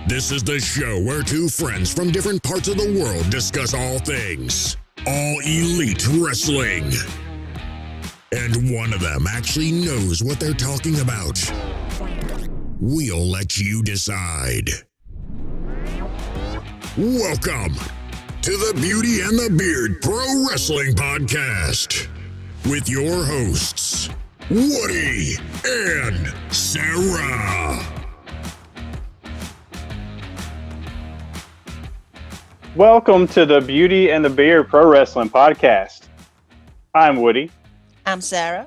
This is the show where two friends from different parts of the world discuss all things, all elite wrestling. And one of them actually knows what they're talking about. We'll let you decide. Welcome to the Beauty and the Beard Pro Wrestling Podcast with your hosts, Woody and Sarah. Welcome to the Beauty and the Beard Pro Wrestling Podcast. I'm Woody. I'm Sarah.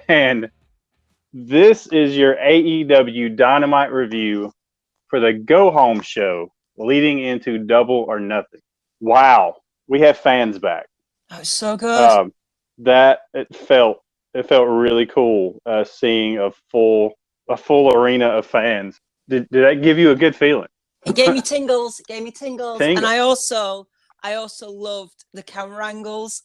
And this is your AEW Dynamite review for the go-home show leading into Double or Nothing. Wow, we have fans back. That was so good. It felt really cool seeing a full arena of fans. Did that give you a good feeling? It gave me tingles. And I also loved the camera angles.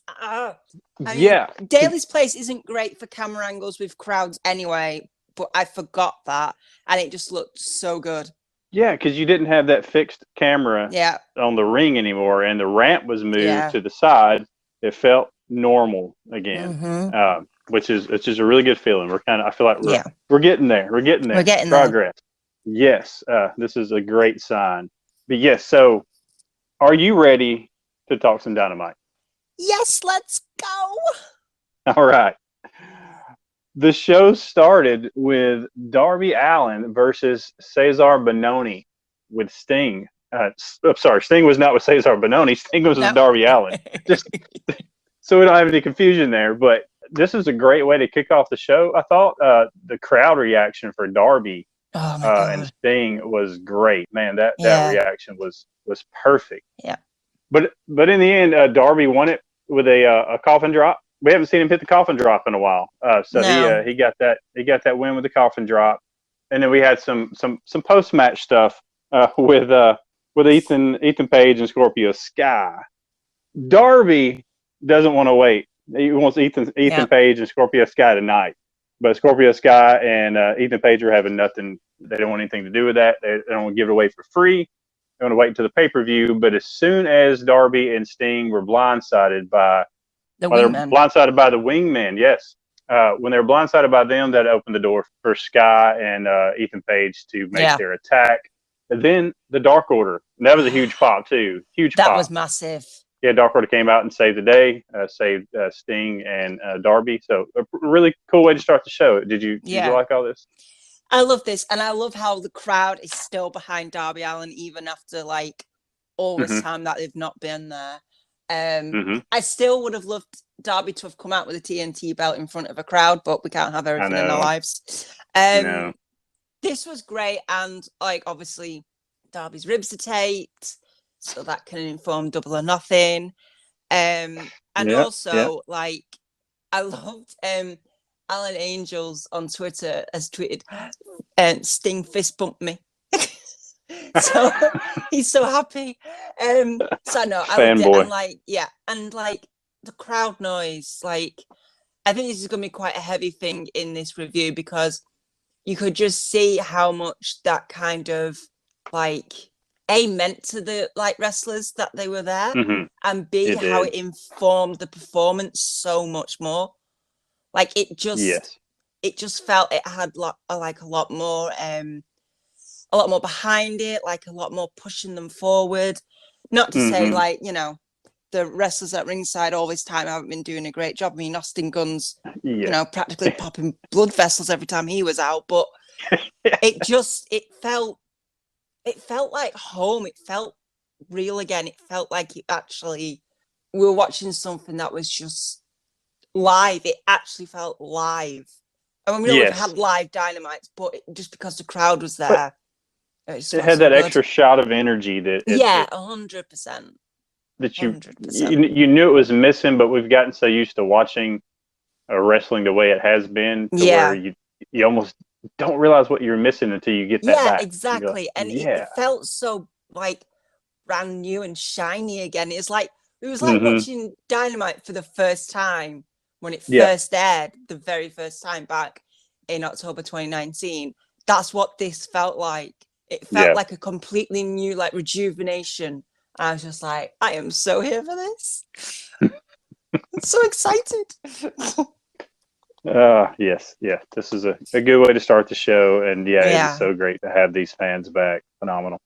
Daly's Place isn't great for camera angles with crowds anyway, but I forgot that, and it just looked so good. Yeah, because you didn't have that fixed camera on the ring anymore, and the ramp was moved to the side. It felt normal again, which is a really good feeling. I feel like we're getting there. We're getting there. Progress. Yes, this is a great sign. But yes, so are you ready to talk some Dynamite? Yes, let's go. All right. The show started with Darby Allin versus Cesar Bononi with Sting. Sting was not with Cesar Bononi. Sting was with Darby Allin. Just so we don't have any confusion there. But this is a great way to kick off the show. I thought the crowd reaction for Darby and Sting was great. Man, that reaction was perfect. Yeah. But in the end, Darby won it with a coffin drop. We haven't seen him hit the coffin drop in a while. He got that win with the coffin drop. And then we had some post match stuff with Ethan Page and Scorpio Sky. Darby doesn't want to wait. He wants Ethan Page and Scorpio Sky tonight. But Scorpio Sky and Ethan Page are having nothing. They don't want anything to do with that. They don't want to give it away for free. They want to wait until the pay-per-view. But as soon as Darby and Sting were blindsided by the wingmen, yes. When they were blindsided by them, that opened the door for Sky and Ethan Page to make their attack. And then the Dark Order. And that was a huge pop, too. That was massive. Yeah, Dark Order came out and saved the day, saved Sting and Darby. So a really cool way to start the show. Did you like all this? I love this, and I love how the crowd is still behind Darby Allin even after all this time that they've not been there. I still would have loved Darby to have come out with a TNT belt in front of a crowd, but we can't have everything in our lives. This was great, and obviously Darby's ribs are taped, so that can inform Double or Nothing. I loved Alan Angels on Twitter has tweeted, Sting fist bumped me. So he's so happy. So no, I loved it. And the crowd noise, I think this is going to be quite a heavy thing in this review because you could just see how much that kind of meant to the wrestlers that they were there, and B, how it informed the performance so much more. It just felt it had a lot more behind it, a lot more pushing them forward. Not to say the wrestlers at ringside all this time haven't been doing a great job. I mean, Austin Gunn's practically popping blood vessels every time he was out, but it felt like home. It felt real again. It felt like we were watching something that was just live. It actually felt live. I mean, we always had live Dynamites, but just because the crowd was there, it had that extra shot of energy 100%. That you knew it was missing, but we've gotten so used to watching wrestling the way it has been, where you almost don't realize what you're missing until you get that back. Yeah, exactly. And it felt so brand new and shiny again. It was like watching Dynamite for the first time when it first aired, the very first time back in October 2019. that's what this felt like. It felt like a completely new, like, rejuvenation. I was just like, I am so here for this. I'm so excited. Yes. This is a good way to start the show. And it was so great to have these fans back. Phenomenal.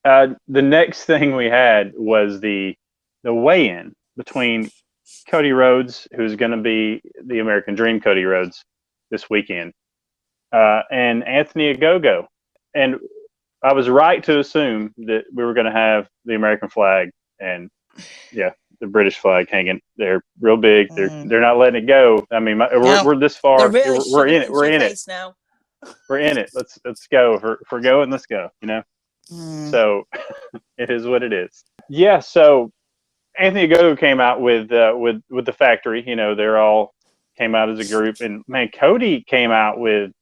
The next thing we had was the weigh-in between Cody Rhodes, who's going to be the American Dream Cody Rhodes this weekend, and Anthony Ogogo. And I was right to assume that we were going to have the American flag and the British flag hanging. They're real big. They're not letting it go. I mean, we're this far. They're really we're in it. We're in it now. We're in it. Let's go. If we're going, let's go. So it is what it is. Yeah. So Anthony Ogogo came out with the factory. They're all came out as a group, and man, Cody came out with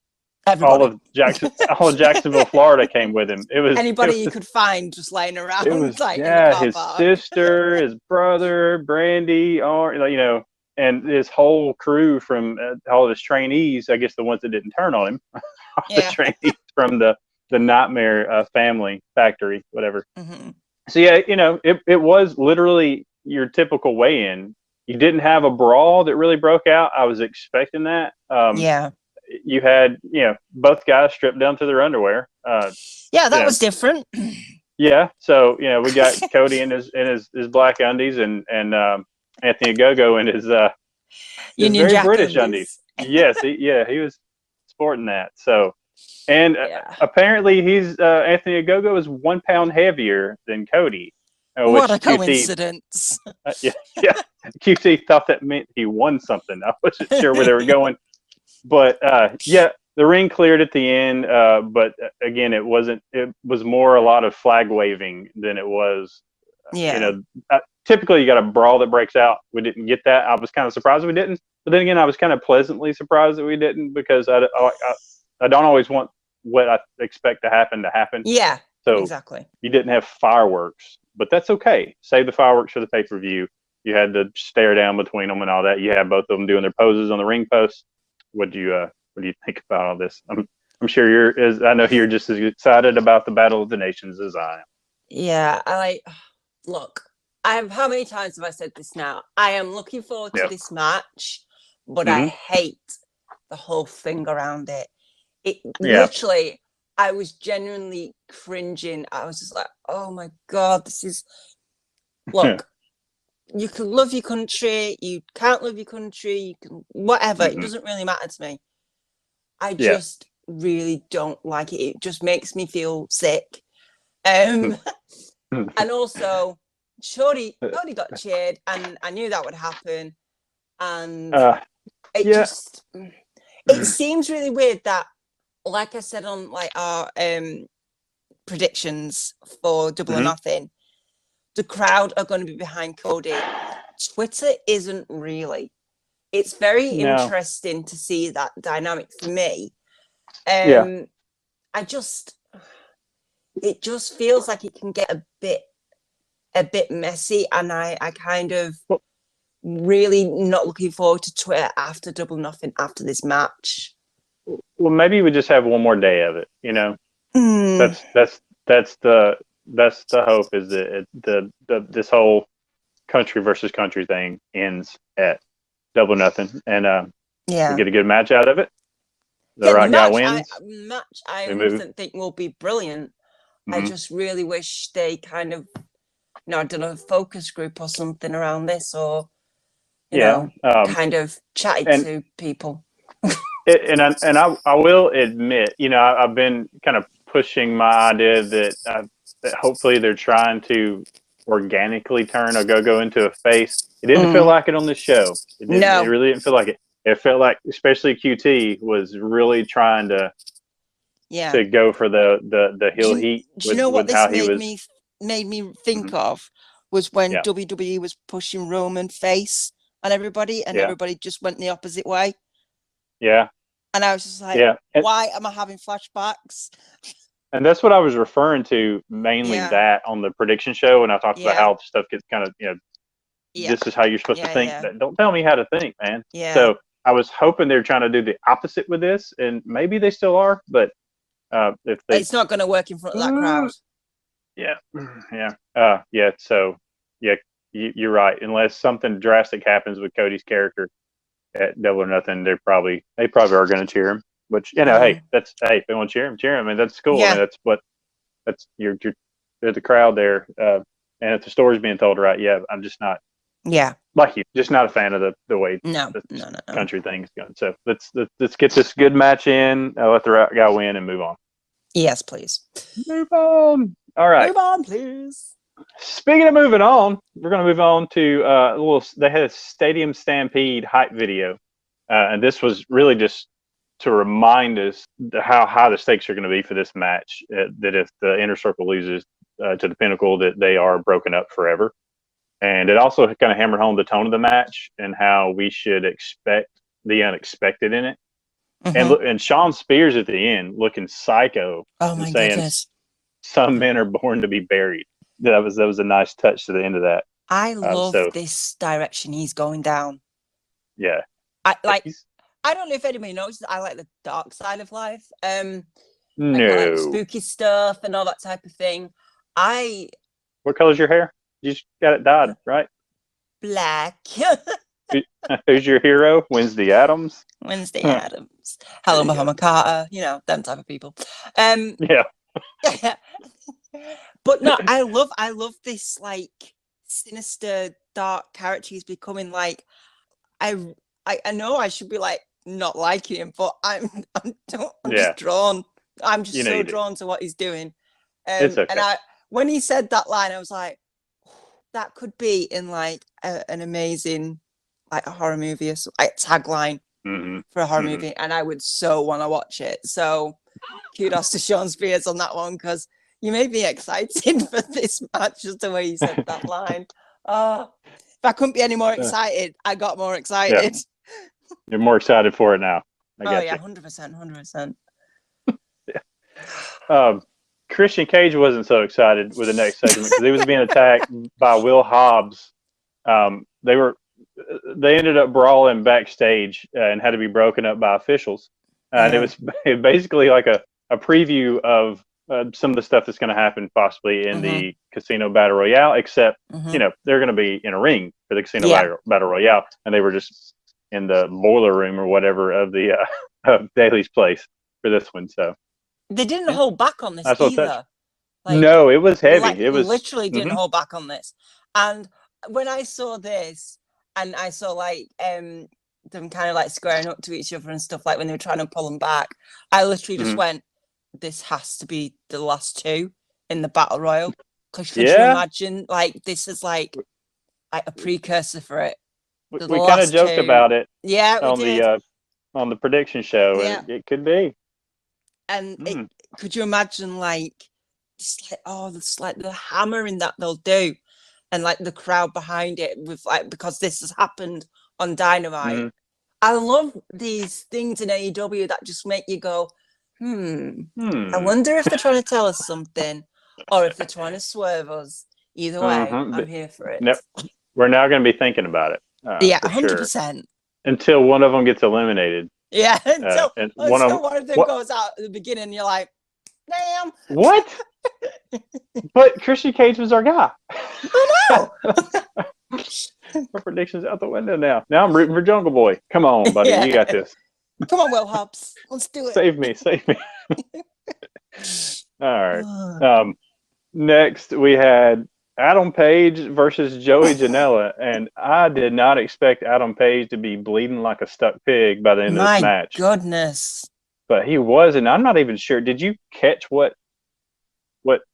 everybody. all of Jacksonville, Florida came with him. It was anybody you could find just laying around. It was like his sister, his brother, Brandy, and his whole crew from all of his trainees. I guess the ones that didn't turn on him, the trainees from the Nightmare family factory, whatever. Mm-hmm. So it was literally your typical weigh-in. You didn't have a brawl that really broke out. I was expecting that. You had both guys stripped down to their underwear. That was different. Yeah, so we got Cody in his black undies and Anthony Ogogo in his Union very Jack British undies. Yes, he was sporting that. So, and apparently he's Anthony Ogogo is 1 pound heavier than Cody. What a coincidence! QT thought that meant he won something. I wasn't sure where they were going, but the ring cleared at the end. But again, it wasn't. It was more a lot of flag waving than it was. Typically you got a brawl that breaks out. We didn't get that. I was kind of surprised we didn't. But then again, I was kind of pleasantly surprised that we didn't because I don't always want what I expect to happen. Yeah. So exactly. You didn't have fireworks, but that's okay. Save the fireworks for the pay-per-view. You had to stare down between them and all that. You had both of them doing their poses on the ring post. What do you think about all this? I'm sure I know you're just as excited about the Battle of the Nations as I am. Yeah, look, how many times have I said this now? I am looking forward to this match, but I hate the whole thing around it. Literally, I was genuinely cringing. I was just like, oh my God, this is... Look, you can love your country, you can't love your country, you can... Whatever, it doesn't really matter to me. I just really don't like it. It just makes me feel sick. And also, Shorty got cheered, and I knew that would happen. And it seems really weird that, like I said on like our predictions for Double or Nothing, the crowd are going to be behind Cody. Twitter isn't really. It's very interesting to see that dynamic for me. It just feels like it can get a bit messy, and I kind of really not looking forward to Twitter after Double Nothing after this match. Well, maybe we just have one more day of it. That's the hope, is that this whole country versus country thing ends at Double Nothing, and we get a good match out of it. The right guy wins. I 100% think will be brilliant. I just really wish they kind of, done a focus group or something around this, or kind of chatted to people. I will admit, I've been kind of pushing my idea that hopefully they're trying to organically turn Ogogo into a face. It didn't feel like it on this show. It really didn't feel like it. It felt like, especially QT was really trying to go for the heel heat. Do you know what this made me think of was when WWE was pushing Roman face on everybody, and everybody just went the opposite way. Yeah. And I was just like, why am I having flashbacks? And that's what I was referring to, mainly that on the prediction show. And I talked about how stuff gets kind of, this is how you're supposed to think. Don't tell me how to think, man. Yeah. So I was hoping they're trying to do the opposite with this, and maybe they still are, but If they, it's not going to work in front of that crowd. Yeah. So yeah, you're right. Unless something drastic happens with Cody's character at Double or Nothing, they probably are going to cheer him. Which hey, if they want to cheer him, cheer him. I mean, that's cool. Yeah. I mean, that's you're there's a crowd there, and if the story's being told right, I'm just not. Yeah. Like you, just not a fan of the way No. country thing's going. So let's get this good match in. Let the guy win and move on. Yes, please. Move on. All right. Move on, please. Speaking of moving on, we're going to move on to they had a Stadium Stampede hype video, and this was really just to remind us how high the stakes are going to be for this match. That if the Inner Circle loses to the Pinnacle, that they are broken up forever. And it also kind of hammered home the tone of the match and how we should expect the unexpected in it. Mm-hmm. And Sean Spears at the end looking psycho. Oh my goodness! Some men are born to be buried. That was a nice touch to the end of that. I love this direction he's going down. Yeah, I don't know if anybody knows. I like the dark side of life. No, like spooky stuff and all that type of thing. What color's your hair? You just got it dyed, right? Black. Who's your hero? Wednesday Addams. Addams. Hello, Muhammad Carter. Them type of people. Yeah. But no, I love this like sinister, dark character he's becoming. Like, I know I should be like not liking him, but I'm just drawn. I'm just so drawn to what he's doing. It's okay. And when he said that line, I was like, that could be in like an amazing like a horror movie or like tagline for a horror movie, and I would so want to watch it. So kudos to Sean Spears on that one, because you made me excited for this match just the way you said that line. If I couldn't be any more excited, I got more excited. Yeah. You're more excited for it now. I get 100%. Yeah. Christian Cage wasn't so excited with the next segment because he was being attacked by Will Hobbs. They ended up brawling backstage and had to be broken up by officials. And it was basically like a preview of some of the stuff that's going to happen possibly in the Casino Battle Royale, except, they're going to be in a ring for the Casino Battle Royale. And they were just in the boiler room or whatever of the of Daly's place for this one. So they didn't hold back on this either. No, it was heavy. It was literally didn't hold back on this. And when I saw this, and I saw like them kind of like squaring up to each other and stuff, like when they were trying to pull them back, I literally just went, "This has to be the last two in the Battle Royal." Because could you imagine, like, this is like a precursor for it? We kind of joked about it. Yeah, on the prediction show. Yeah. And it could be. And could you imagine, like, just like the hammering that they'll do, and like the crowd behind it with like, because this has happened on Dynamite. I love these things in AEW that just make you go, I wonder if they're trying to tell us something, or if they're trying to swerve us. Either way, I'm here for it. We're now going to be thinking about it. 100%. Until one of them gets eliminated. Yeah, until one of them goes out at the beginning, you're like, damn. What? But Christian Cage was our guy. I know. Our predictions out the window now. Now I'm rooting for Jungle Boy. Come on, buddy. You got this. Come on, Will Hobbs. Let's do it. Save me. All right. Next, we had Adam Page versus Joey Janela, and I did not expect Adam Page to be bleeding like a stuck pig by the end of this match. My goodness. But he was, and I'm not even sure. Did you catch what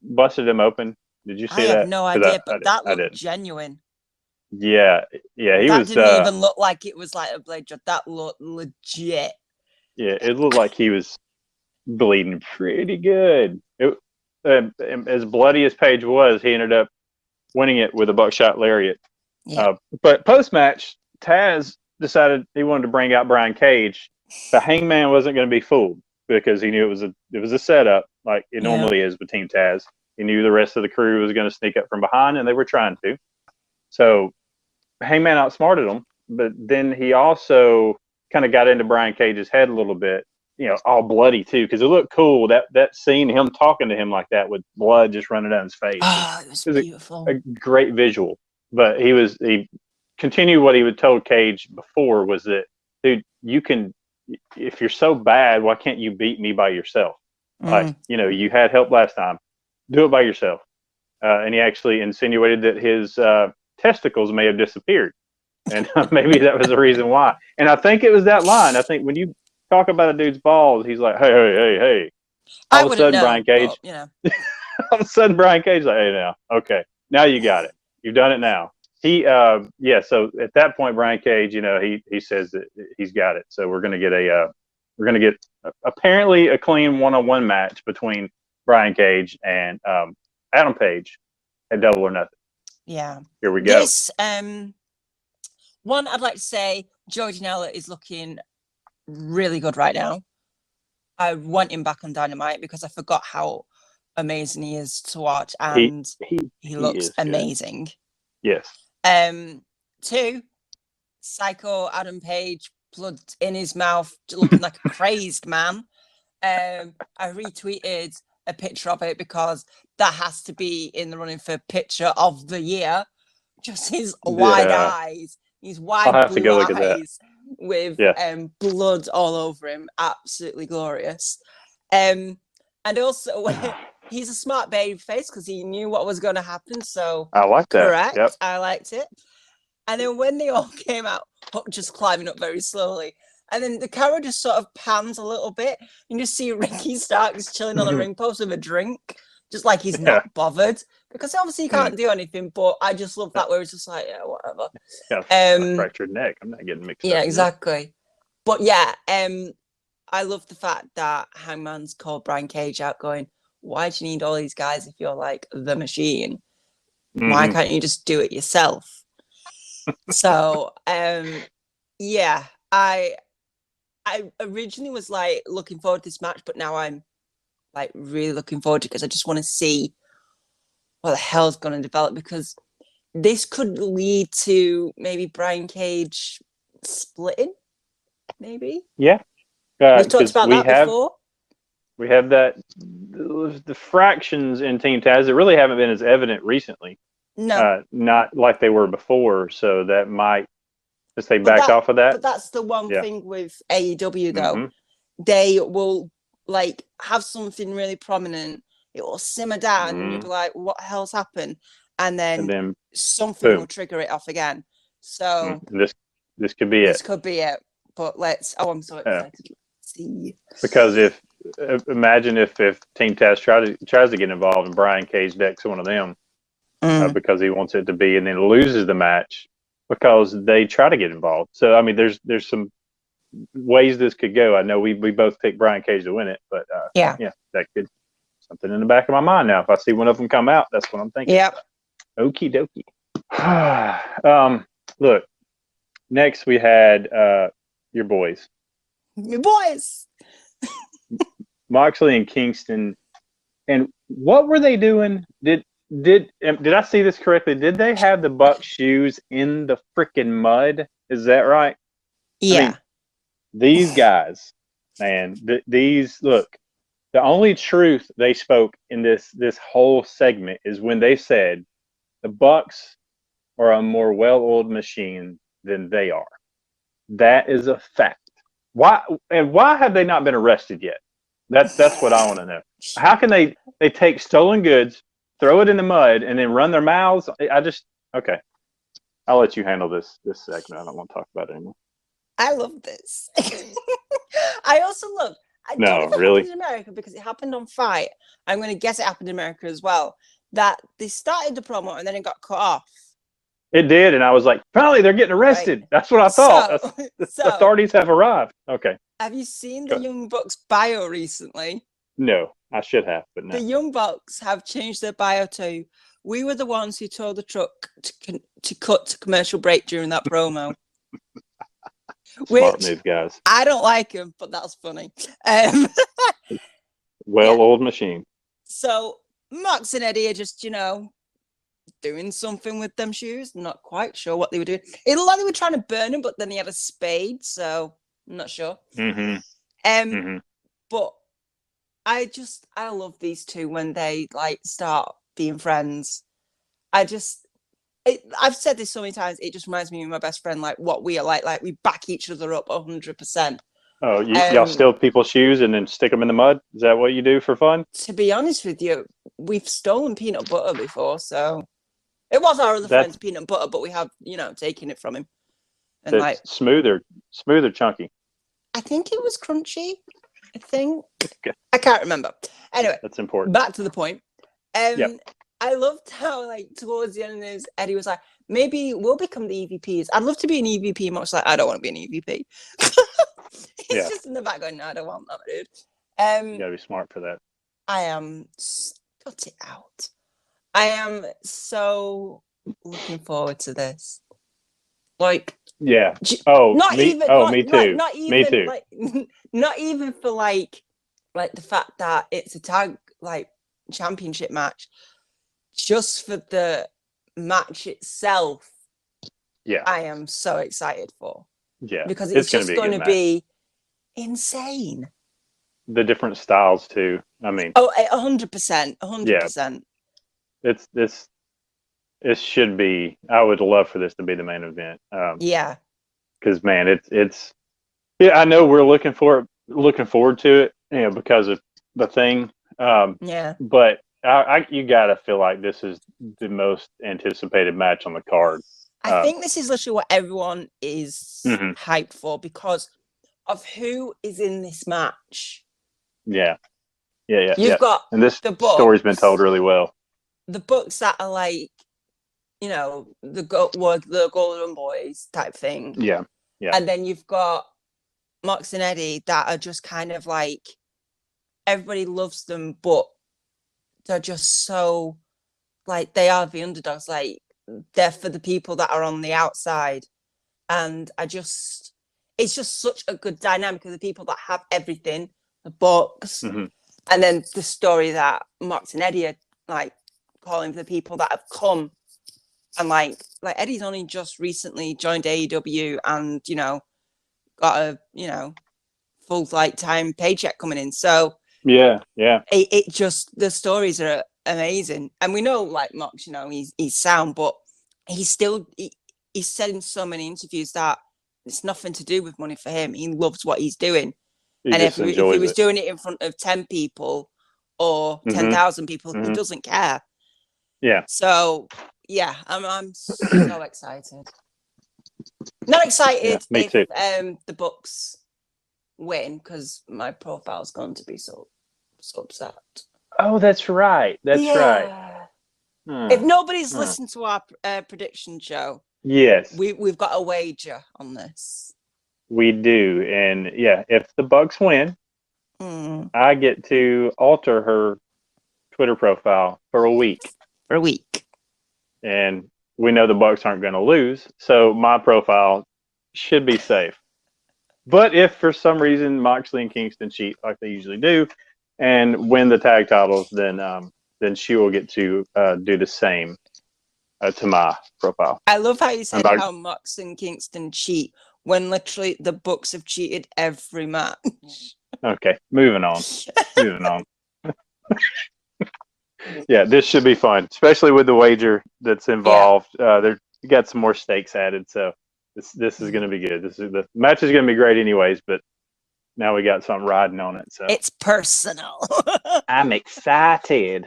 busted him open? Did you see that? I have no idea, but that looked genuine. Yeah, he was. That didn't even look like it was like a blade job. That looked legit. Yeah, it looked like he was bleeding pretty good. As bloody as Page was, he ended up winning it with a buckshot lariat. Yeah. But post-match, Taz decided he wanted to bring out Brian Cage. The Hangman wasn't going to be fooled because he knew it was a setup like it normally is with Team Taz. He knew the rest of the crew was going to sneak up from behind, and they were trying to. So Hangman outsmarted him, but then he also kind of got into Brian Cage's head a little bit. all bloody too, because it looked cool. That scene, him talking to him like that with blood just running down his face. Oh, it was beautiful. A great visual. But he continued what he had told Cage before, was that, dude, you can, if you're so bad, why can't you beat me by yourself? Like, you had help last time. Do it by yourself. And he actually insinuated that his testicles may have disappeared. And maybe that was the reason why. And I think it was that line. I think when you talk about a dude's balls, he's like, hey. All of a sudden, Brian Cage. All of a sudden, Brian Cage is like, hey, now, okay, now you got it. You've done it now. So at that point, Brian Cage, he says that he's got it. So we're gonna get apparently a clean 1-on-1 match between Brian Cage and Adam Page at Double or Nothing. Yeah. Here we go. This one, I'd like to say, Janella is looking really good right now. I want him back on Dynamite because I forgot how amazing he is to watch, and he looks amazing. Good. Yes. 2, Psycho Adam Page, blood in his mouth, looking like a crazed man. I retweeted a picture of it because that has to be in the running for picture of the year. Just his wide eyes, his wide blue eyes with blood all over him. Absolutely glorious. And also, he's a smart baby face because he knew what was going to happen. So I like that. Correct. Yep. I liked it. And then when they all came out, Hook just climbing up very slowly. And then the camera just sort of pans a little bit. You just see Ricky Starks chilling on the ring post with a drink, just like he's not bothered. Because obviously he can't do anything, but I just love that where it's just like, yeah, whatever. Yeah, fractured neck. I'm not getting mixed up. Yeah, exactly. But yeah, I love the fact that Hangman's called Brian Cage out going, why do you need all these guys if you're like the Machine? Why can't you just do it yourself? So, yeah, I originally was like looking forward to this match, but now I'm like really looking forward to it because I just want to see what the hell's going to develop, because this could lead to maybe Brian Cage splitting, maybe. Yeah. We've talked about that before. We have that, the fractions in Team Taz that really haven't been as evident recently. No. Not like they were before. So that might, as they backed off of that. But that's the one thing with AEW, though. They will like have something really prominent. It will simmer down and you'll be like, what the hell's happened? And then something will trigger it off again. So this could be it. This could be it. But I'm so excited. Let's see. Because imagine if Team Taz tries to get involved and Brian Cage decks one of them because he wants it to be, and then loses the match because they try to get involved. So I mean, there's some ways this could go. I know we both picked Brian Cage to win it, but that could something in the back of my mind now. If I see one of them come out, that's what I'm thinking. Yeah. Okie dokie. Look, next we had your boys. Your boys. Moxley and Kingston. And what were they doing? Did I see this correctly? Did they have the Bucks shoes in the freaking mud? Is that right? Yeah. I mean, these guys, man, look, the only truth they spoke in this whole segment is when they said the Bucks are a more well-oiled machine than they are. That is a fact. Why have they not been arrested yet? That's what I want to know. How can they take stolen goods, throw it in the mud, and then run their mouths? Okay. I'll let you handle this segment. I don't want to talk about it anymore. I love this. I also love. I don't know if it happened in America because it happened on Fight. I'm going to guess it happened in America as well. That they started the promo and then it got cut off. It did, and I was like, finally, they're getting arrested. Right. That's what I thought. So, authorities have arrived. Okay. Have you seen the Young Bucks bio recently? No, I should have, but no. The Young Bucks have changed their bio to, we were the ones who told the truck to cut to commercial break during that promo. Smart move, guys. I don't like him, but that's funny. Well-oiled machine. So Mox and Eddie are just, doing something with them shoes. I'm not quite sure what they were doing. It looked like they were trying to burn him, but then he had a spade, so I'm not sure. But I love these two when they like start being friends. I've said this so many times. It just reminds me of my best friend, like what we are like. Like we back each other up 100%. Oh, y'all steal people's shoes and then stick them in the mud? Is that what you do for fun? To be honest with you, we've stolen peanut butter before, so it was our other friend's peanut butter, but we have, taken it from him. And that's like smooth or chunky. I think it was crunchy. Okay. I can't remember. Anyway, that's important. Back to the point. Yep. I loved how like towards the end of Eddie was like, maybe we'll become the EVPs. I'd love to be an EVP. Much like I don't want to be an EVP. He's just in the back going, no, I don't want that, dude. You gotta be smart for that. I am cut it out. I am so looking forward to this. Like, yeah. Me too. Not even, me too. Like, not even for like the fact that it's a tag like championship match, just for the match itself. Yeah, I am so excited for. Yeah, because it's just going to be insane. The different styles too. I mean, 100%, 100%. It should be. I would love for this to be the main event. Yeah, because man, it's. Yeah, I know we're looking forward to it. Because of the thing. Yeah, but you gotta feel like this is the most anticipated match on the card. I think this is literally what everyone is hyped for because of who is in this match. Yeah. You've got and this the books, story's been told really well. The books that are like, the Golden Boys type thing. Yeah. And then you've got Mox and Eddie that are just kind of like, everybody loves them, but they're just so, like, they are the underdogs. Like, they're for the people that are on the outside. And it's just such a good dynamic of the people that have everything, the books, and then the story that Mox and Eddie are, like, calling for the people that have come. And, like Eddie's only just recently joined AEW and, got a, full, like, time paycheck coming in. So, yeah. It just, the stories are amazing. And we know, like, Mox, he's sound, but he's still, he's said in so many interviews that it's nothing to do with money for him. He loves what he's doing. And if he was doing it in front of 10 people or 10,000 people, he doesn't care. Yeah. So, yeah, I'm so excited. Not excited if the Bucks win, because my profile's going to be so upset. Oh, that's right. That's right. If nobody's listened to our prediction show, yes, we've got a wager on this. We do, and if the Bucks win, I get to alter her Twitter profile for a week. And we know the Bucks aren't going to lose, so my profile should be safe. But if for some reason Moxley and Kingston cheat like they usually do and win the tag titles, then she will get to do the same to my profile. I love how you said how Mox and Kingston cheat when literally the Bucks have cheated every match. Okay, moving on. Yeah, this should be fun, especially with the wager that's involved. You got some more stakes added, so this is going to be good. The match is going to be great, anyways. But now we got something riding on it, so it's personal. I'm excited.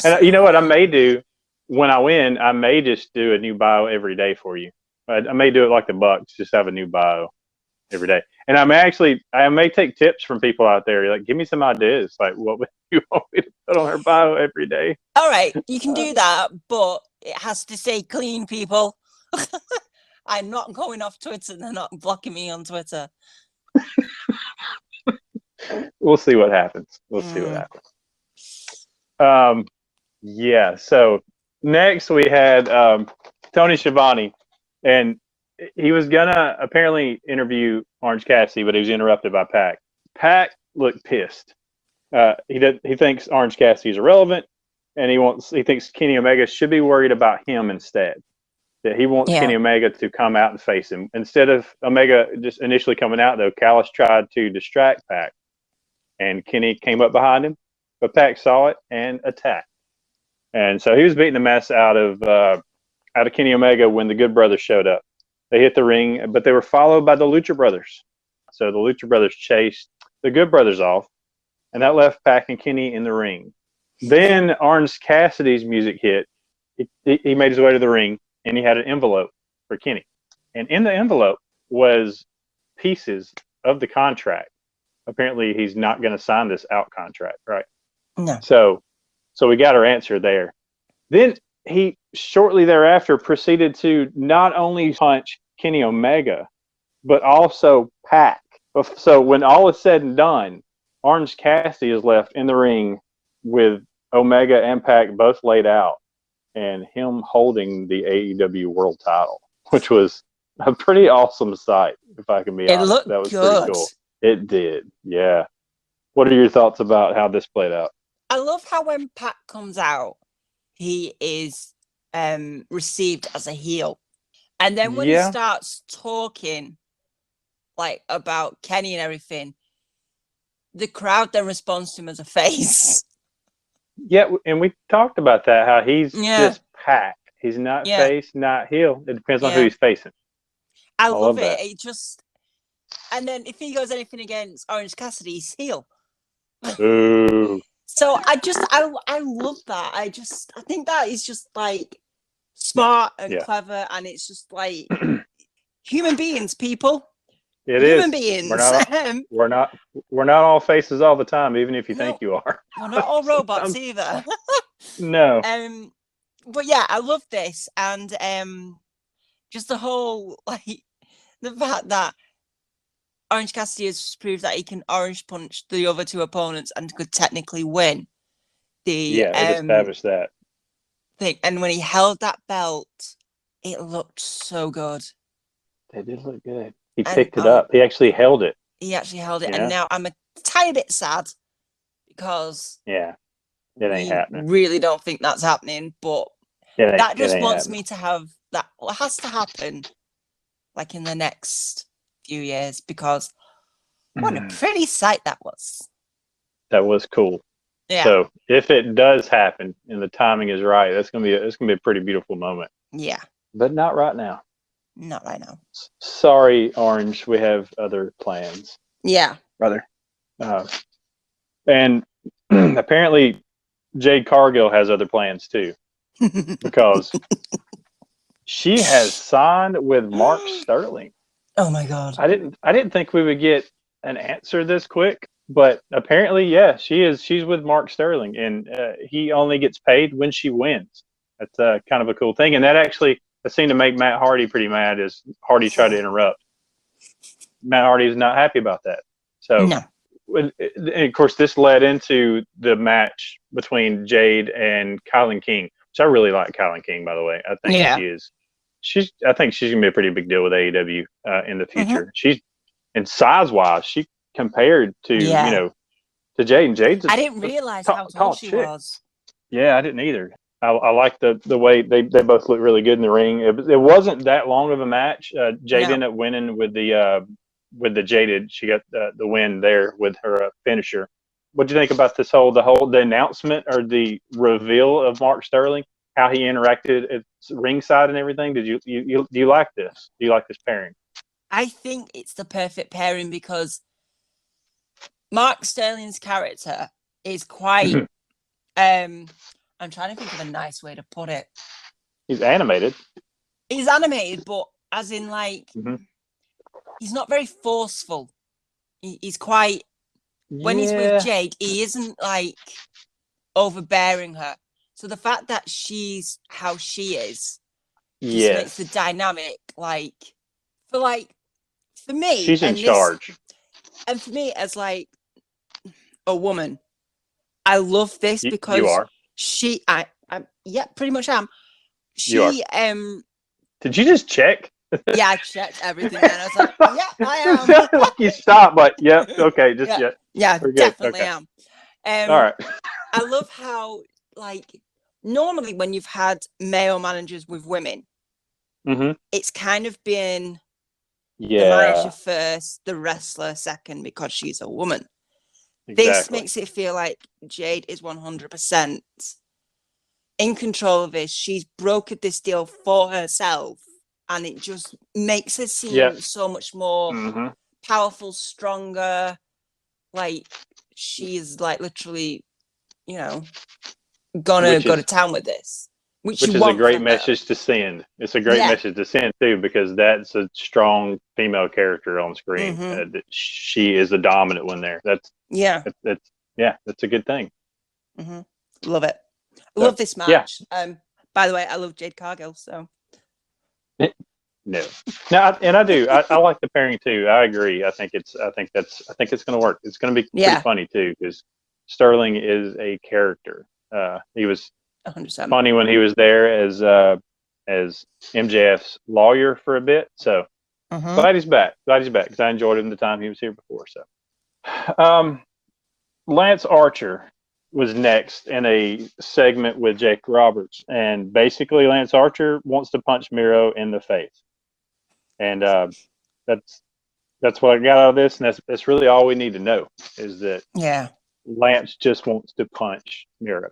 And you know what I may do when I win? I may just do a new bio every day for you. I may do it like the Bucks, just have a new bio every day. And I may take tips from people out there. Like, give me some ideas. Like, what would you want me to put on her bio every day? All right, you can do that, but it has to say clean, people. I'm not going off Twitter. They're not blocking me on Twitter. We'll see what happens. So next we had Tony Schiavone, and he was gonna apparently interview Orange Cassidy, but he was interrupted by Pac. Pac looked pissed. He thinks Orange Cassidy is irrelevant, and he thinks Kenny Omega should be worried about him instead. That he wants Kenny Omega to come out and face him instead of Omega just initially coming out. Though Callis tried to distract Pac, and Kenny came up behind him, but Pac saw it and attacked. And so he was beating the mess out of Kenny Omega when the Good Brothers showed up. They hit the ring, but they were followed by the Lucha Brothers. So the Lucha Brothers chased the Good Brothers off, and that left Pac and Kenny in the ring. Then Orange Cassidy's music hit. He made his way to the ring, and he had an envelope for Kenny. And in the envelope was pieces of the contract. Apparently, he's not going to sign this out contract, right? No. So we got our answer there. Then he shortly thereafter proceeded to not only punch Kenny Omega, but also Pac. So when all is said and done, Orange Cassidy is left in the ring with Omega and Pac both laid out, and him holding the AEW World Title, which was a pretty awesome sight, if I can be honest. Looked that was good. Pretty cool. It did, yeah. What are your thoughts about how this played out? I love how when Pac comes out, he is received as a heel. And then when he starts talking like about Kenny and everything, the crowd then responds to him as a face. Yeah, and we talked about that, how he's just Pac. He's not face, not heel. It depends on who he's facing. I love it. It just, and then if he goes anything against Orange Cassidy, he's heel. Ooh. So I love that. I think that is just like smart and clever, and it's just like human beings, people. Human beings. We're not all faces all the time, even if you think you are. We're not all robots either. No. But yeah, I love this, and just the whole like the fact that Orange Cassidy has proved that he can orange punch the other two opponents and could technically win. It established that thing, and when he held that belt, it looked so good. It did look good. He picked it up. He actually held it. And now I'm a tiny bit sad because it ain't happening. Really don't think that's happening, but that just wants me to have that. Well, it has to happen, like in the next few years, because what a pretty sight that was. That was cool. Yeah. So if it does happen and the timing is right, it's gonna be a pretty beautiful moment. Yeah. But not right now. Not right now. Sorry, Orange. We have other plans. Yeah. Brother. And apparently Jade Cargill has other plans too. Because she has signed with Mark Sterling. Oh my God. I didn't think we would get an answer this quick, but apparently, she's with Mark Sterling, and he only gets paid when she wins. That's kind of a cool thing, and that actually seemed to make Matt Hardy pretty mad as Hardy tried to interrupt. Matt Hardy is not happy about that. So, and of course, this led into the match between Jade and Colin King, which I really like. Colin King, by the way, I think she is. I think she's gonna be a pretty big deal with AEW in the future. She's, and size-wise, she compared to to Jade. And Jade's I didn't realize how tall she was. Yeah, I didn't either. I like the way they both look really good in the ring. It wasn't that long of a match. Jade ended up winning with the Jaded. She got the win there with her finisher. What do you think about this the announcement or the reveal of Mark Sterling? How he interacted at ringside and everything? Do you like this? Do you like this pairing? I think it's the perfect pairing because Mark Sterling's character is quite. I'm trying to think of a nice way to put it. He's animated. He's animated, but as in like, he's not very forceful. He's quite. When he's with Jade, he isn't like overbearing her. So the fact that she's how she is just makes the dynamic for me. She's in charge. And for me as like a woman, I love this because you are. Pretty much am. You are. Did you just check? Yeah, I checked everything and I was like, yeah, I am. Like you stopped, but okay, yeah, definitely am. All right. I love how like normally when you've had male managers with women, it's kind of been the manager first, the wrestler second because she's a woman. This makes it feel like Jade is 100% in control of this. She's brokered this deal for herself, and it just makes her seem so much more powerful, stronger. Like she's like literally, gonna go to town with this. Which is a great message to send. It's a great message to send too, because that's a strong female character on screen. She is the dominant one there. That's a good thing. Love it. Love this match. By the way, I love Jade Cargill. So no, I do. I like the pairing too. I agree. I think it's going to work. It's going to be pretty funny too, because Sterling is a character. He was 100%. funny when he was there as MJF's lawyer for a bit. So glad he's back. Because I enjoyed him the time he was here before. So, Lance Archer was next in a segment with Jake Roberts, and basically Lance Archer wants to punch Miro in the face, and that's what I got out of this, and that's really all we need to know, is that Lance just wants to punch Miro,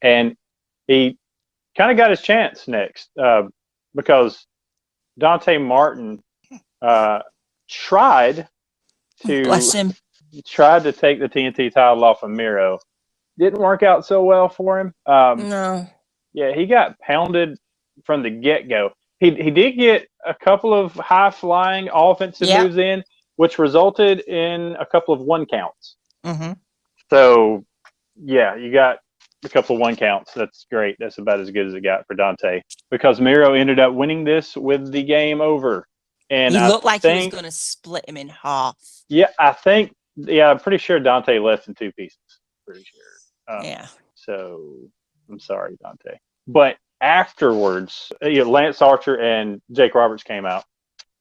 and he kind of got his chance next because Dante Martin tried to take the TNT title off of Miro. Didn't work out so well for him. No. Yeah, he got pounded from the get-go. He did get a couple of high-flying offensive moves in, which resulted in a couple of one counts. So, you got a couple of one counts. That's great. That's about as good as it got for Dante, because Miro ended up winning this with the game over. And he looked like he was going to split him in half. Yeah, I'm pretty sure Dante left in two pieces. Pretty sure. So I'm sorry, Dante. But afterwards, Lance Archer and Jake Roberts came out,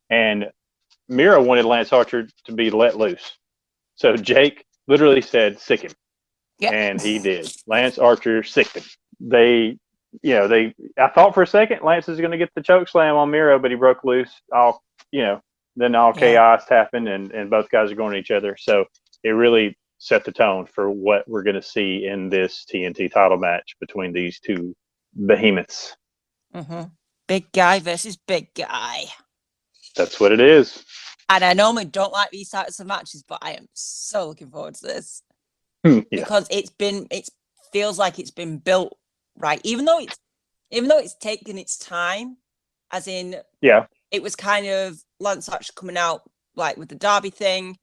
and Miro wanted Lance Archer to be let loose. So Jake literally said, "Sick him," and he did. Lance Archer sicked him. I thought for a second Lance is going to get the choke slam on Miro, but he broke loose. Then all chaos happened, and both guys are going at each other. So it really set the tone for what we're going to see in this TNT title match between these two behemoths. Big guy versus big guy. That's what it is. And I normally don't like these types of matches, but I am so looking forward to this because it feels like it's been built right, even though it's taken its time. As in, it was kind of Lance Archer coming out like with the Derby thing.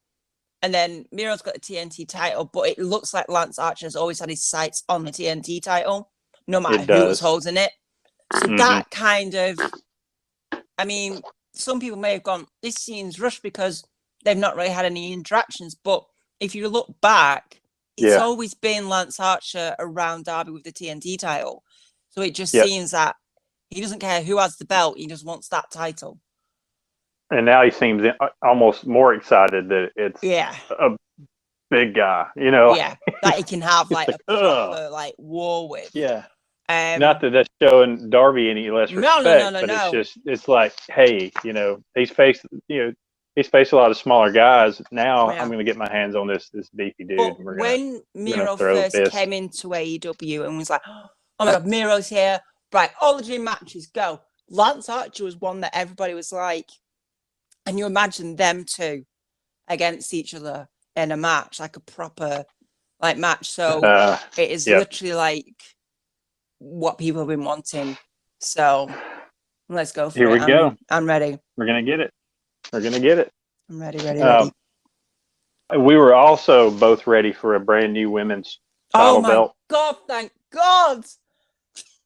And then Miro's got the TNT title, but it looks like Lance Archer has always had his sights on the TNT title, no matter who was holding it. So that kind of, I mean, some people may have gone, this seems rushed because they've not really had any interactions. But if you look back, it's always been Lance Archer around Derby with the TNT title. So it just seems that he doesn't care who has the belt. He just wants that title. And now he seems almost more excited that it's a big guy, that he can have like a proper like war with. Not that that's showing Darby any less respect, but it's like, hey, he's faced a lot of smaller guys. Now I'm going to get my hands on this beefy dude. But when Miro first came into AEW and was like, oh my God, Miro's here, right? All the dream matches go. Lance Archer was one that everybody was like. And you imagine them two against each other in a match, like a proper like match. So it is literally like what people have been wanting. So let's go for it. Here we go. I'm ready. We're gonna get it. I'm ready. We were also both ready for a brand new women's title belt. Oh my God! Thank God!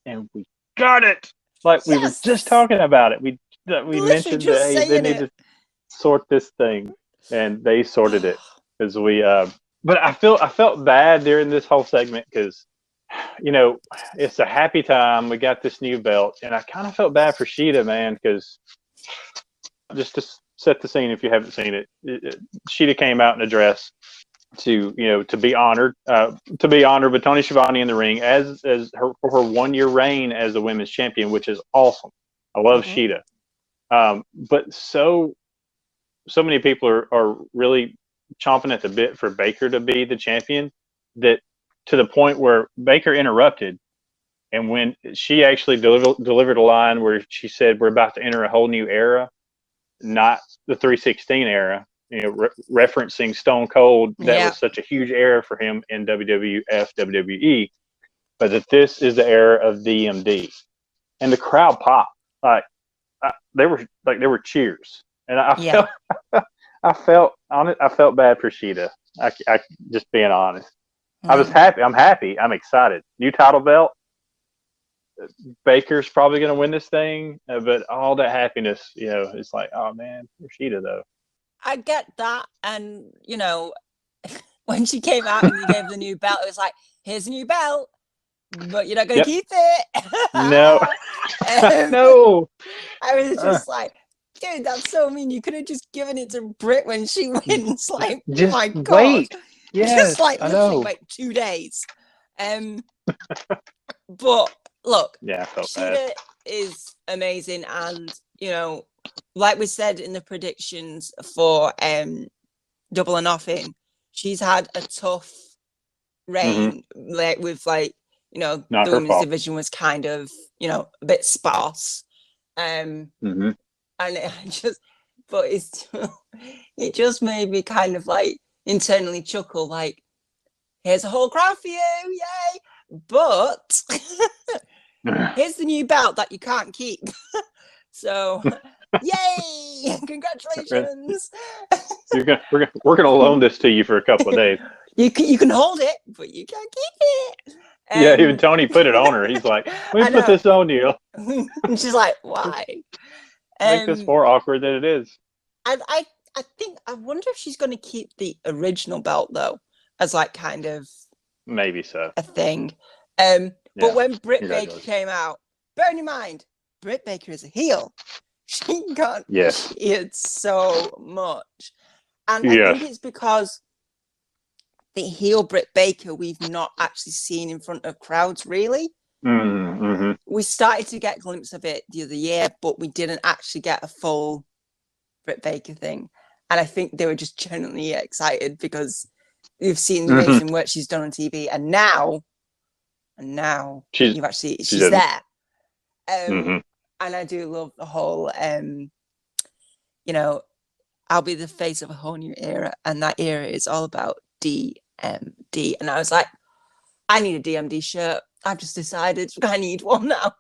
And we got it. Like we were just talking about it. We mentioned that they need to sort this thing, and they sorted it because But I felt bad during this whole segment because, it's a happy time. We got this new belt, and I kind of felt bad for Shida, man, because just to set the scene, if you haven't seen it, Shida came out in a dress to be honored with Tony Schiavone in the ring as for her 1 year reign as the women's champion, which is awesome. I love Shida. But so many people are really chomping at the bit for Baker to be the champion, that to the point where Baker interrupted. And when she actually delivered a line where she said, "We're about to enter a whole new era, not the 316 era," referencing Stone Cold, that was such a huge era for him in WWF, WWE, but that this is the era of DMD, and the crowd popped they were cheers, and I felt bad for Sheeta. I just being honest, I was happy. I'm happy. I'm excited. New title belt. Baker's probably going to win this thing, but all that happiness, it's like, oh man, Rashida though. I get that, and when she came out and you gave the new belt, it was like, here's a new belt, but you're not going to keep it. No, no. I was just like, dude, that's so mean. You could have just given it to Brit when she wins. Like, just oh my God. Wait. Yes, just like literally wait 2 days. But look, Sheeta is amazing, and like we said in the predictions for Double or Nothing, she's had a tough reign. Like with the women's division was kind of a bit sparse, and it just made me kind of like internally chuckle, like, here's a whole crowd for you, yay! But here's the new belt that you can't keep. So, yay! Congratulations! We're gonna loan this to you for a couple of days. You can hold it, but you can't keep it. Yeah, even Tony put it on her. He's like, "Let me put this on you." And she's like, "Why?" Make this more awkward than it is. I wonder if she's going to keep the original belt though, as like kind of maybe so a thing. But when Brit Baker came out, bear in mind, Brit Baker is a heel. She got cheered so much, and I think it's because the heel Brit Baker we've not actually seen in front of crowds really. We started to get a glimpse of it the other year, but we didn't actually get a full Brit Baker thing. And I think they were just genuinely excited because you've seen the amazing work she's done on TV, and now she's there. And I do love the whole, I'll be the face of a whole new era, and that era is all about DMD. And I was like, I need a DMD shirt. I've just decided I need one now.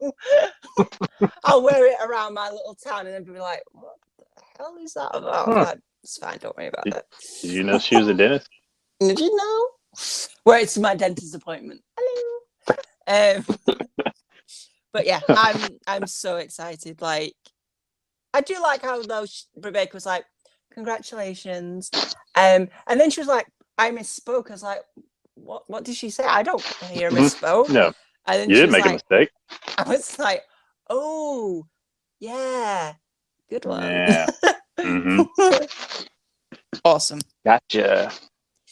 I'll wear it around my little town, and everybody be like, what the hell is that about? Like, it's fine, don't worry about it. Did you know she was a dentist? Did you know? Where it's my dentist appointment. Hello. But yeah, I'm so excited. Like, I do like how though Rebecca was like, congratulations. And then she was like, I misspoke. I was like, what did she say? I don't hear misspoke. No. And then you didn't make a mistake. I was like, oh, yeah. Good one. Yeah. Awesome. Gotcha.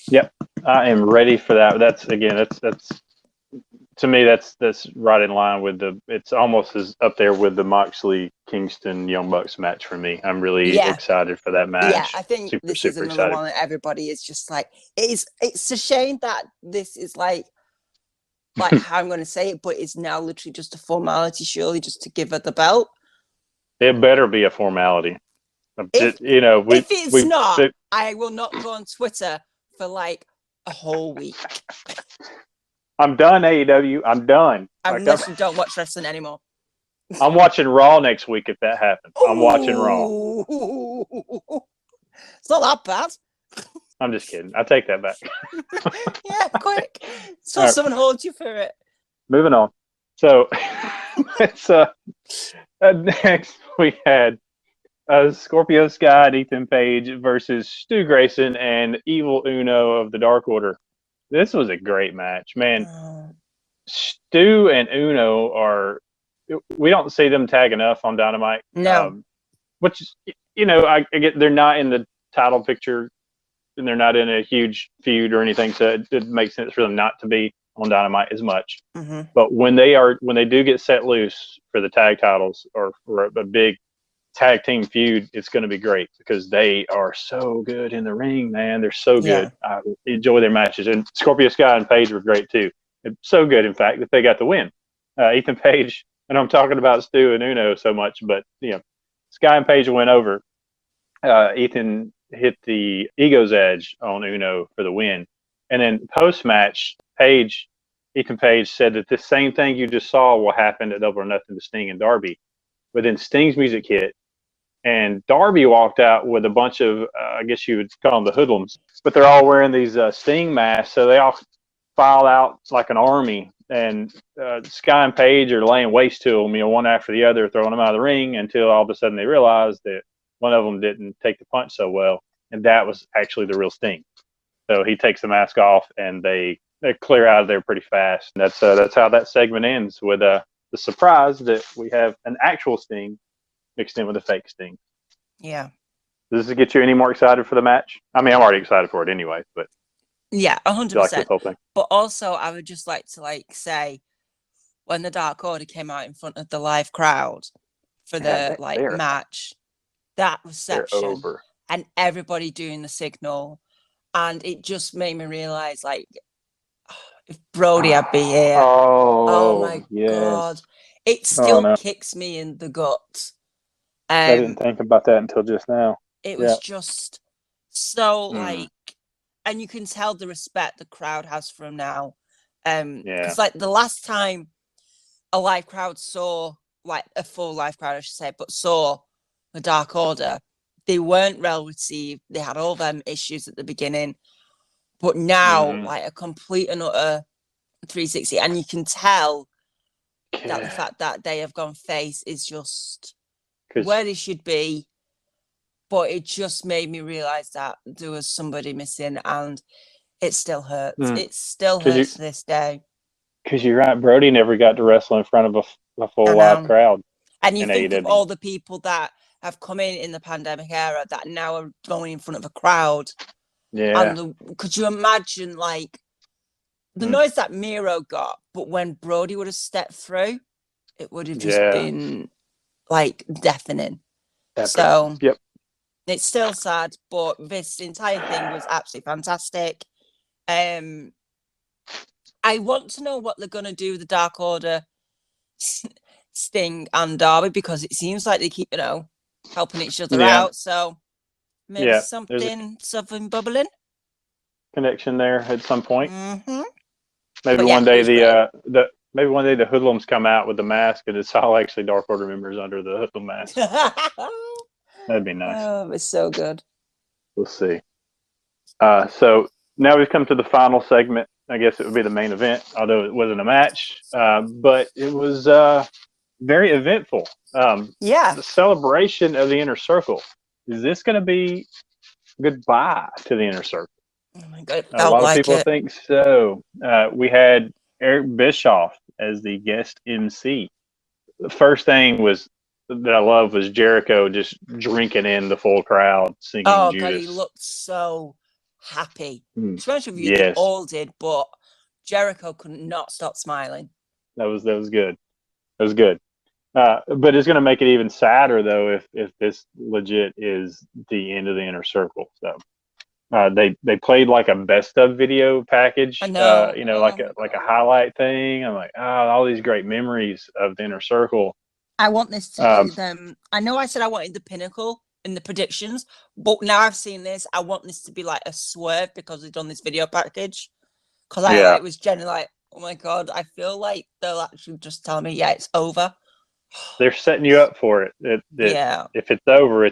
Yep. I am ready for that. That's to me, that's right in line with it's almost as up there with the Moxley Kingston Young Bucks match for me. I'm really excited for that match. Yeah, I think this is another one that everybody is just like, it's a shame that this is like how I'm going to say it, but it's now literally just a formality, surely, just to give her the belt. It better be a formality. If it's not, I will not go on Twitter for like a whole week. I'm done, AEW. I'm done. I literally don't watch wrestling anymore. I'm watching Raw next week if that happens. I'm watching Raw. It's not that bad. I'm just kidding. I take that back. Yeah, quick. So someone holds you for it. Moving on. So it's next we had Scorpio Sky and Ethan Page versus Stu Grayson and Evil Uno of the Dark Order. This was a great match, man. Stu and Uno we don't see them tag enough on Dynamite. No. Which, I get they're not in the title picture and they're not in a huge feud or anything, so it makes sense for them not to be on Dynamite as much. But when they do get set loose for the tag titles or for a big tag team feud, it's going to be great because they are so good in the ring, man. They're so good. I enjoy their matches. And Scorpio Sky and Page were great too. So good, in fact, that they got the win. Ethan Page, and I'm talking about Stu and Uno so much, but Sky and Page went over. Ethan hit the Ego's Edge on Uno for the win. And then post-match, Ethan Page said that the same thing you just saw will happen at Double or Nothing to Sting and Darby. But then Sting's music hit, and Darby walked out with a bunch of, I guess you would call them the hoodlums, but they're all wearing these Sting masks, so they all file out like an army, and Sky and Page are laying waste to them, one after the other, throwing them out of the ring until all of a sudden they realize that one of them didn't take the punch so well, and that was actually the real Sting. So he takes the mask off, and they clear out of there pretty fast. And that's how that segment ends, with the surprise that we have an actual Sting mixed in with a fake Sting. Yeah. Does this get you any more excited for the match? I mean, I'm already excited for it anyway, but yeah, 100%. Like this whole thing? But also, I would just like to say, when the Dark Order came out in front of the live crowd for the match, that reception and everybody doing the signal, and it just made me realize, if Brody had been here, oh my God, it still kicks me in the gut. I didn't think about that until just now. It was just so and you can tell the respect the crowd has for him now. Because the last time a live crowd saw, a full live crowd, I should say, but saw the Dark Order, they weren't well received. They had all them issues at the beginning. But now, a complete and utter 360. And you can tell that the fact that they have gone face is just where they should be. But it just made me realize that there was somebody missing, and it still hurts. It still hurts to this day. Because you're right, Brody never got to wrestle in front of a full live crowd. And you think of all the people that have come in the pandemic era that now are going in front of a crowd. Yeah. And could you imagine, the noise that Miro got, but when Brody would have stepped through, it would have just been, deafening. So, it's still sad, but this entire thing was absolutely fantastic. I want to know what they're going to do with the Dark Order, Sting and Darby, because it seems like they keep, helping each other out. So maybe something bubbling. Connection there at some point. Mm-hmm. Maybe one day maybe one day the hoodlums come out with the mask, and it's all actually Dark Order members under the hoodlum mask. That'd be nice. Oh, it's so good. We'll see. So now we've come to the final segment. I guess it would be the main event, although it wasn't a match. But it was very eventful. The celebration of the Inner Circle. Is this going to be goodbye to the Inner Circle? Oh my God, a lot of people think so. We had Eric Bischoff as the guest MC. The first thing that I love was Jericho just drinking in the full crowd, singing Judas. God, he looked so happy. Especially if you all did, but Jericho could not stop smiling. That was good. That was good. But it's going to make it even sadder, though, if this legit is the end of the Inner Circle. So they played a best of video package. I know. Like a highlight thing. I'm like, all these great memories of the Inner Circle. I want this to be them. I know I said I wanted the pinnacle in the predictions, but now I've seen this, I want this to be a swerve because they've done this video package. Because it was generally oh my God, I feel like they'll actually just tell me, it's over. They're setting you up for it. If it's over,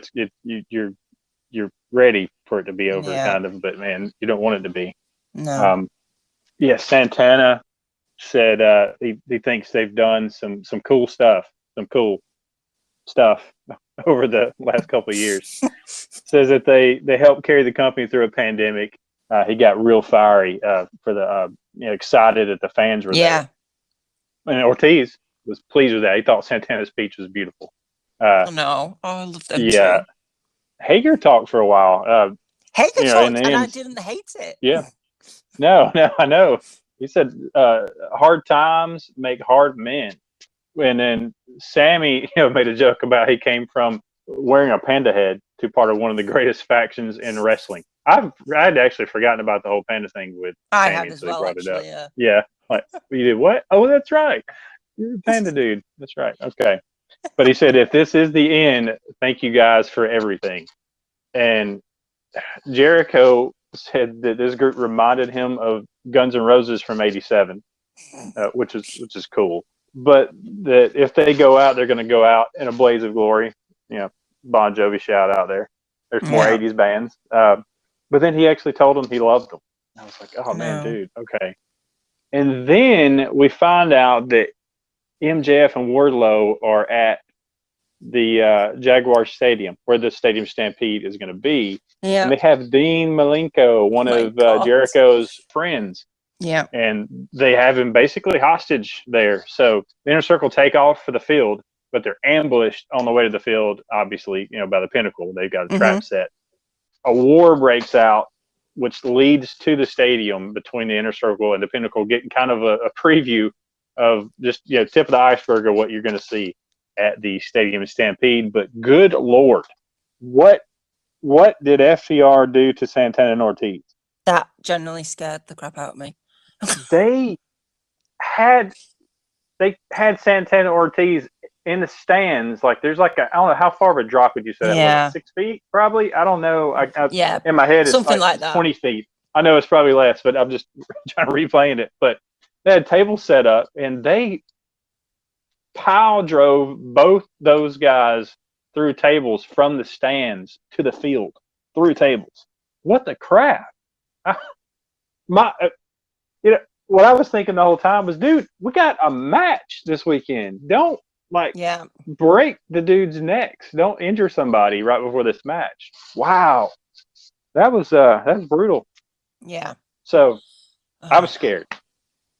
you're ready for it to be over, kind of. But man, you don't want it to be. No. Santana said he thinks they've done some cool stuff. Some cool stuff over the last couple of years. Says that they helped carry the company through a pandemic. He got real fiery for the excited that the fans were there. And Ortiz was pleased with that. He thought Santana's speech was beautiful. I love them too. Hager talked for a while. Hager talked, and I didn't hate it. Yeah. No, I know. He said hard times make hard men. And then Sammy, made a joke about he came from wearing a panda head to part of one of the greatest factions in wrestling. I'd actually forgotten about the whole panda thing with I Sammy, had as so they well, brought actually. it up. Yeah, like you did what? Oh, that's right. You're a panda dude. That's right. Okay. But he said, if this is the end, thank you guys for everything. And Jericho said that this group reminded him of Guns N' Roses from '87, which is cool. But that if they go out, they're going to go out in a blaze of glory. You know, Bon Jovi shout out there. There's more Yeah. '80s bands. But then he actually told them he loved them. I was like, oh man, dude, okay. And then we find out that MJF and Wardlow are at the Jaguar Stadium, where the Stadium Stampede is going to be. Yeah. And they have Dean Malenko, one of Jericho's friends. Yeah. And they have him basically hostage there. So the Inner Circle take off for the field, but they're ambushed on the way to the field, obviously, by the Pinnacle. They've got a trap set. A war breaks out, which leads to the stadium between the Inner Circle and the Pinnacle, getting kind of a preview of just, tip of the iceberg of what you're going to see at the Stadium Stampede. But good Lord, what did FTR do to Santana and Ortiz? That generally scared the crap out of me. They had Santana Ortiz in the stands. Like there's like I don't know how far of a drop would you say that was? 6 feet probably. I don't know. In my head it's something like that. 20 feet. I know it's probably less, but I'm just trying to replaying it. But they had tables set up and they pile drove both those guys through tables from the stands to the field through tables. What the crap? What I was thinking the whole time was, dude, we got a match this weekend. Don't break the dude's necks. Don't injure somebody right before this match. Wow, that's brutal. Yeah. So I was scared.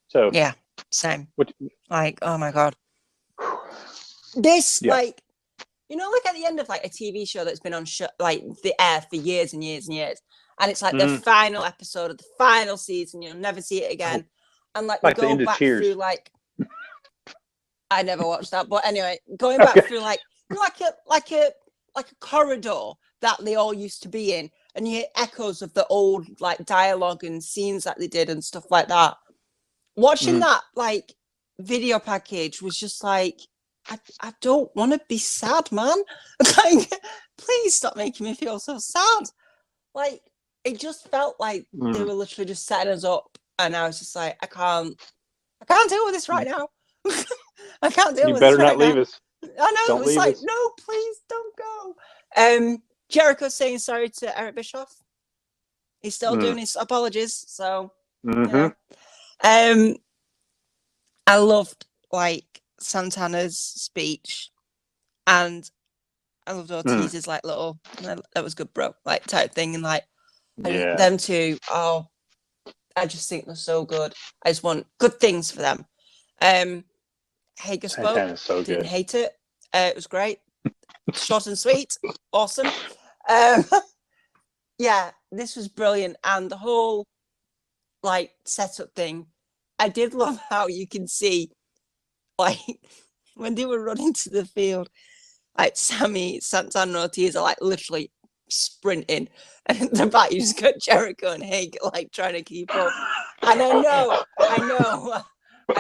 So yeah, same. Oh my god, this like at the end of like a TV show that's been on the air for years and years and years, and it's like the final episode of the final season. You'll never see it again. And like we go back through I never watched that, but anyway, going back through like a corridor that they all used to be in, and you hear echoes of the old like dialogue and scenes that they did and stuff like that. Watching that like video package was just like, I don't want to be sad, man. Like, please stop making me feel so sad. Like, it just felt like they were literally just setting us up. And I was just like, I can't deal with this right now. I can't deal with this right now. You better not leave us. I know. It was like, no, please don't go. Jericho's saying sorry to Eric Bischoff. He's still doing his apologies. So, I loved like Santana's speech, and I loved Ortiz's like little, that was good, bro, like type thing, and like them two. Oh, I just think they're so good. I just want good things for them. Hager spoke. So didn't hate it. It was great. Short and sweet. Awesome. Yeah, this was brilliant. And the whole like setup thing, I did love how you can see like when they were running to the field, like Sammy, Santana and Ortiz are like literally sprinting, and in the back you just got Jericho and Hager like trying to keep up. And I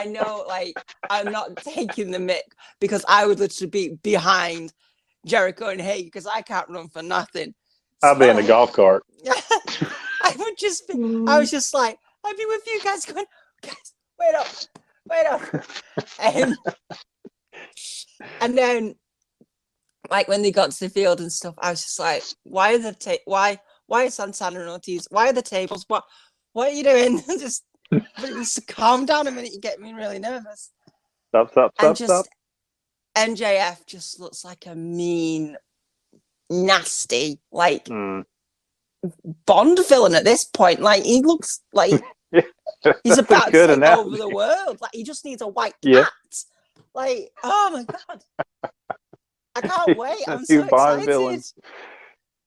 know, like I'm not taking the mic because I would literally be behind Jericho and Hager because I can't run for nothing. I'll be in the golf cart. I was just like, I'd be with you guys going, guys, wait up. And then like when they got to the field and stuff, I was just like, why are Santana and Ortiz? Why are the tables? What are you doing? just calm down a minute. You get me really nervous. Stop. MJF just looks like a mean, nasty, like Bond villain at this point. Like he looks like he's about to take over the world. Like he just needs a white cat. Like, oh my god. I can't wait. I'm so excited.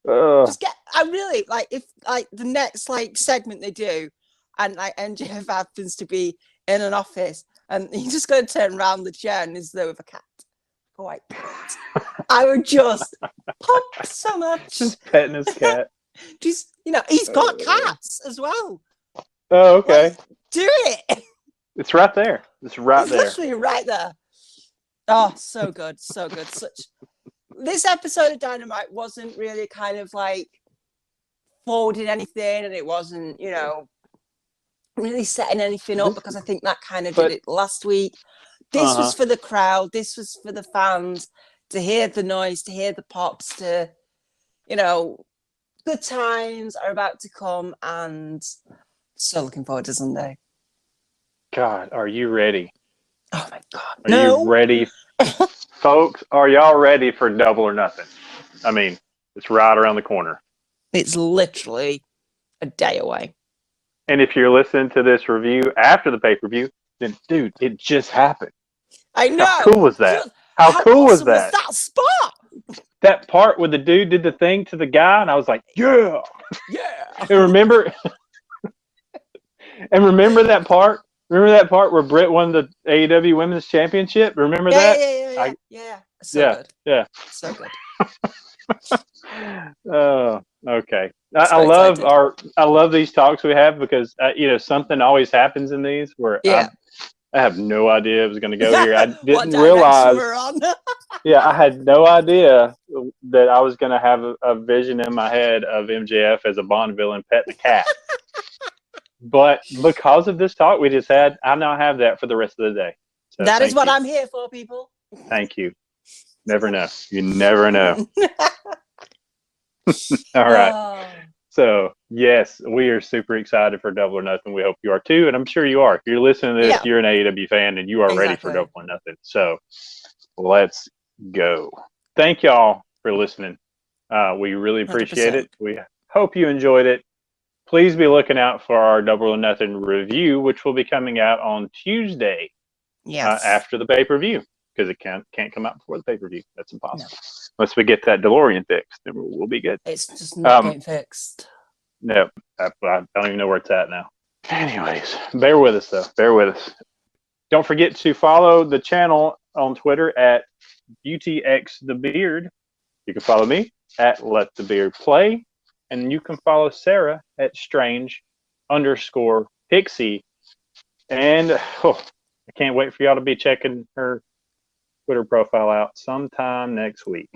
I really like if like the next like segment they do, and like MJF happens to be in an office, and he's just going to turn around the chair and is there with a cat, a white cat. I would just pop so much. Just petting his cat. Just, he's got cats as well. Oh, okay. Like, do it. It's right there. It's right there. Literally right there. Oh, so good. So good. This episode of Dynamite wasn't really kind of like forwarding anything, and it wasn't, really setting anything up, because I think that kind of did it last week. This was for the crowd. This was for the fans to hear the noise, to hear the pops, to, good times are about to come, and so looking forward to Sunday. God, are you ready? Oh my God. Are you ready? Folks, are y'all ready for Double or Nothing? I mean, it's right around the corner. It's literally a day away. And if you're listening to this review after the pay-per-view, then, dude, it just happened. I know. How cool was that? How cool was that? Was that spot? That part where the dude did the thing to the guy, and I was like, yeah. Yeah. And remember that part? Remember that part where Brit won the AEW Women's Championship? Remember that? Yeah. So good. Yeah. So good. Oh, okay. I love these talks we have, because something always happens in these where I have no idea it was going to go here. I didn't realize. Yeah, I had no idea that I was going to have a vision in my head of MJF as a Bond villain petting a cat. But because of this talk we just had, I now have that for the rest of the day. So that is what I'm here for, people. Thank you. Never know. You never know. All right. So, yes, we are super excited for Double or Nothing. We hope you are too. And I'm sure you are. If you're listening to this, you're an AEW fan and you are ready for Double or Nothing. So, let's go. Thank y'all for listening. We really appreciate 100%. It. We hope you enjoyed it. Please be looking out for our Double or Nothing review, which will be coming out on Tuesday after the pay-per-view, because it can't come out before the pay-per-view. That's impossible. No. Unless we get that DeLorean fixed, then we'll be good. It's just not getting fixed. No, I don't even know where it's at now. Anyways, bear with us, though. Bear with us. Don't forget to follow the channel on Twitter at BeautyXTheBeard. You can follow me at LetTheBeardPlay. And you can follow Sarah at Strange_Pixie. And I can't wait for y'all to be checking her Twitter profile out sometime next week.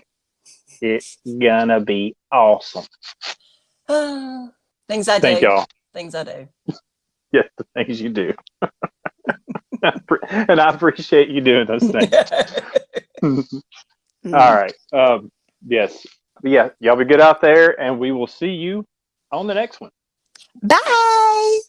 It's gonna be awesome. Things I do. Thank y'all. Things I do. Yes, the things you do. And I appreciate you doing those things. All right. Yes. But yeah, y'all be good out there, and we will see you on the next one. Bye.